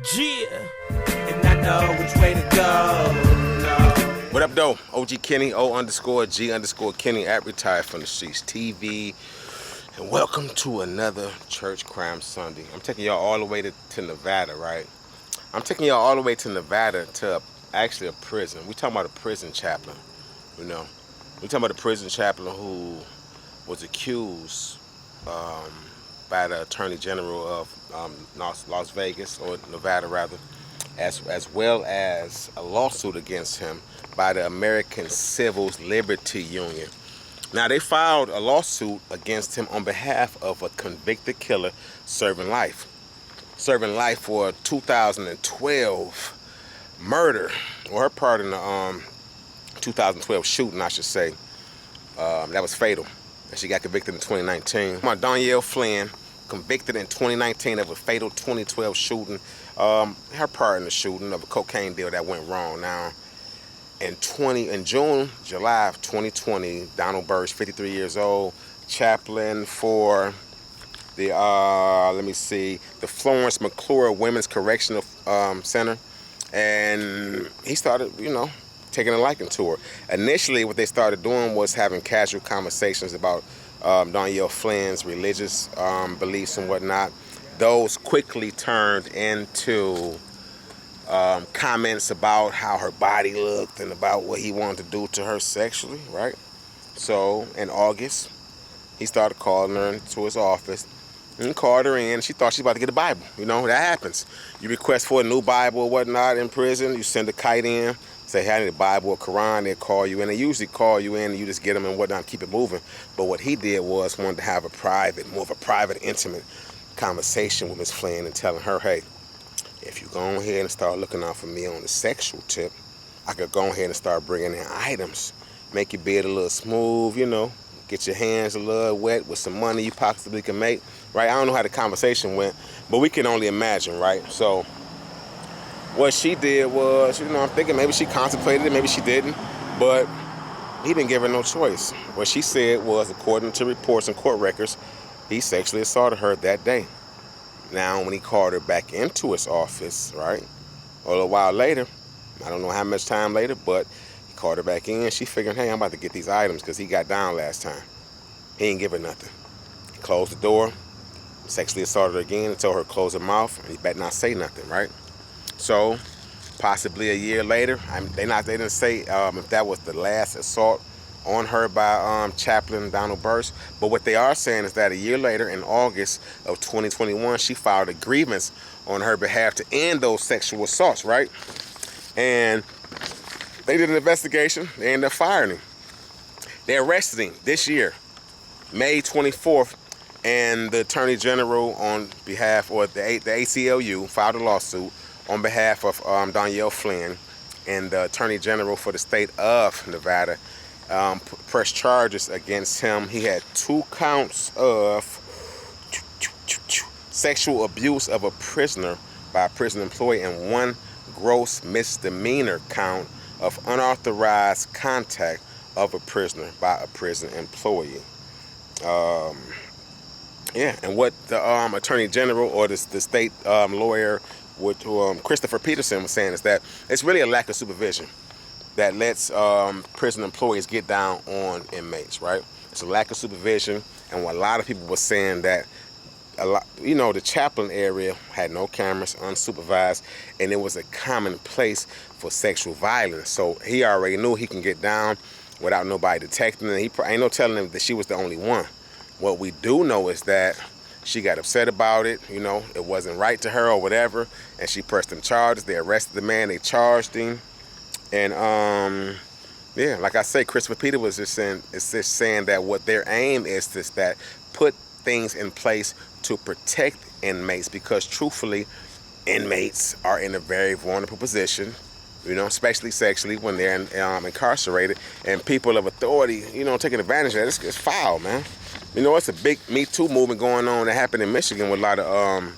Yeah, and I know which way to go. No. What up, though? OG Kenny, O_G_Kenny at Retired from the Streets TV. And welcome to another Church Crime Sunday. I'm taking y'all all the way to Nevada, right? I'm taking y'all all the way to Nevada to actually a prison. We talking about a prison chaplain, you know. We talking about a prison chaplain who was accused by the Attorney General of Las Vegas, or Nevada rather, as well as a lawsuit against him by the American Civil Liberties Union. Now, they filed a lawsuit against him on behalf of a convicted killer serving life for 2012 murder, or her part in the 2012 shooting, I should say. That was fatal, and she got convicted in 2019. Danielle Flynn, convicted in 2019 of a fatal 2012 shooting. Her part in the shooting of a cocaine deal that went wrong. Now, in July of 2020, Donald Burge, 53 years old, chaplain for the the Florence McClure Women's Correctional Center, and he started, taking a liking to her. Initially, what they started doing was having casual conversations about Danielle Flynn's religious beliefs and whatnot. Those quickly turned into comments about how her body looked and about what he wanted to do to her sexually, right? So in August, he started calling her into his office and called her in. She thought she was about to get a Bible. That happens. You request for a new Bible or whatnot in prison. You send a kite in, say, hey, I need a Bible or Quran. They call you in. They usually call you in and you just get them and whatnot, keep it moving. But what he did was wanted to have more of a private, intimate conversation with Miss Flynn and telling her, hey, if you go ahead and start looking out for me on the sexual tip, I could go ahead and start bringing in items, make your bed a little smooth, get your hands a little wet with some money you possibly can make, right? I don't know how the conversation went, but we can only imagine, right? So what she did was, I'm thinking maybe she contemplated it, maybe she didn't, but he didn't give her no choice. What she said was, according to reports and court records, he sexually assaulted her that day. Now, when he called her back into his office, right, a little while later, I don't know how much time later, but he called her back in. She figured, hey, I'm about to get these items because he got down last time. He didn't give her nothing. He closed the door, sexually assaulted her again and told her to close her mouth, and he better not say nothing, right? So, possibly a year later, they didn't say if that was the last assault on her by Chaplain Donald Burge, but what they are saying is that a year later, in August of 2021, she filed a grievance on her behalf to end those sexual assaults, right? And they did an investigation. They ended up firing him. They arrested him this year, May 24th, and the Attorney General on behalf, or the ACLU, filed a lawsuit on behalf of Danielle Flynn, and the Attorney General for the state of Nevada pressed charges against him. He had 2 counts of sexual abuse of a prisoner by a prison employee and 1 gross misdemeanor count of unauthorized contact of a prisoner by a prison employee. And what the Attorney General or the state lawyer, Christopher Peterson, was saying is that it's really a lack of supervision that lets prison employees get down on inmates, right? It's a lack of supervision, and what a lot of people were saying that the Chaplain area had no cameras, unsupervised, and it was a common place for sexual violence. So he already knew he can get down without nobody detecting it. He ain't no telling him that she was the only one. What we do know is that she got upset about it. It wasn't right to her or whatever, and she pressed them charges. They arrested the man. They charged him. And like I say, Christopher Peter was just saying that what their aim is that put things in place to protect inmates, because truthfully, inmates are in a very vulnerable position, especially sexually when they're incarcerated, and people of authority, taking advantage of that. It's foul, man. It's a big Me Too movement going on that happened in Michigan with a lot of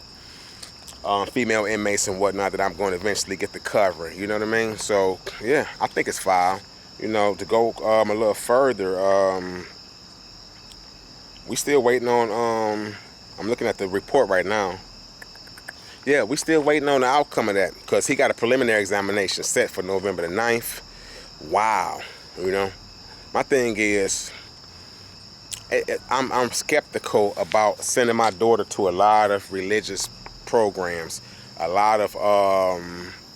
female inmates and whatnot that I'm going to eventually get to cover. You know what I mean? So, yeah, I think it's foul. To go a little further, we still waiting on, I'm looking at the report right now. Yeah, we still waiting on the outcome of that because he got a preliminary examination set for November the 9th. Wow, you know. My thing is, I'm skeptical about sending my daughter to a lot of religious programs, a lot of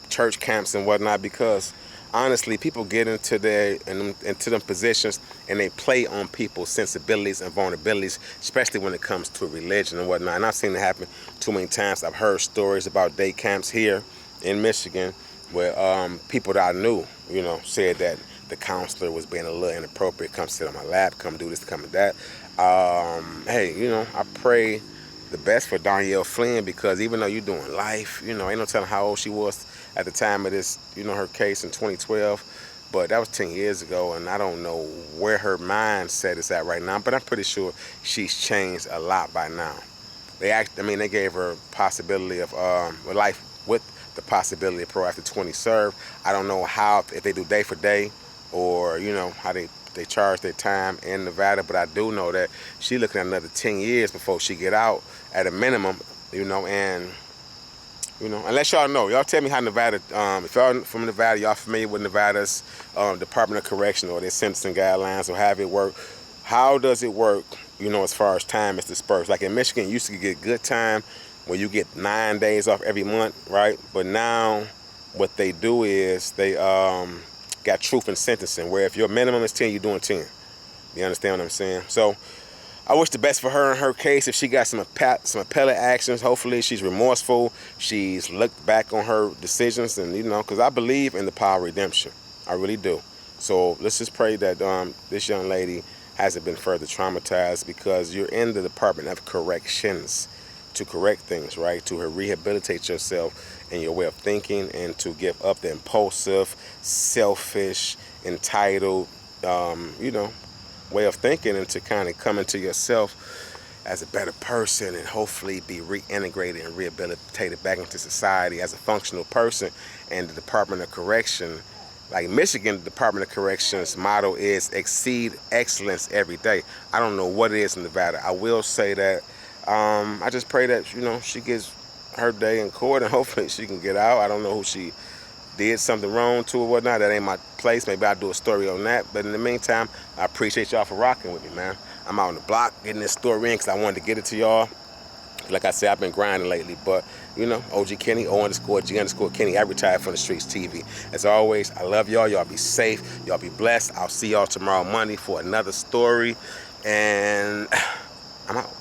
church camps and whatnot, because honestly, people get into them positions and they play on people's sensibilities and vulnerabilities, especially when it comes to religion and whatnot. And I've seen it happen too many times. I've heard stories about day camps here in Michigan where people that I knew, you know, said that the counselor was being a little inappropriate. Come sit on my lap, come do this, come do that. Hey, you know, I pray the best for Danielle Flynn, because even though you're doing life, you know, ain't no telling how old she was at the time of this, you know, her case in 2012. But that was 10 years ago, and I don't know where her mindset is at right now, but I'm pretty sure she's changed a lot by now. They gave her possibility of life with the possibility of parole after 20 served. I don't know how, if they do day for day, or, you know, how they charge their time in Nevada, but I do know that she looking at another 10 years before she get out at a minimum, you know. And, you know, unless y'all know, y'all tell me how Nevada, if y'all from Nevada, y'all familiar with Nevada's Department of Correction or their sentencing guidelines or have it work. How does it work, you know, as far as time is dispersed? Like in Michigan, you used to get good time where you get 9 days off every month, right? But now what they do is they got truth in sentencing, where if your minimum is 10, you're doing 10. You understand what I'm saying? So I wish the best for her in her case. If she got some appellate actions, hopefully she's remorseful. She's looked back on her decisions, and, you know, because I believe in the power of redemption. I really do. So let's just pray that this young lady hasn't been further traumatized, because you're in the Department of Corrections to correct things, right? To rehabilitate yourself and your way of thinking, and to give up the impulsive, selfish, entitled, you know, way of thinking, and to kind of come into yourself as a better person and hopefully be reintegrated and rehabilitated back into society as a functional person. And the Department of Correction, like Michigan, the Department of Corrections motto is exceed excellence every day. I don't know what it is in Nevada. I will say that I just pray that, you know, she gets her day in court and hopefully she can get out. I don't know who she did something wrong to or whatnot. That ain't my place. Maybe I'll do a story on that. But in the meantime, I appreciate y'all for rocking with me, man. I'm out on the block getting this story in because I wanted to get it to y'all. Like I said, I've been grinding lately, but, you know, OG Kenny, O_G_Kenny, I retired from the streets TV. As always, I love y'all. Y'all be safe. Y'all be blessed. I'll see y'all tomorrow Monday for another story, and I'm out.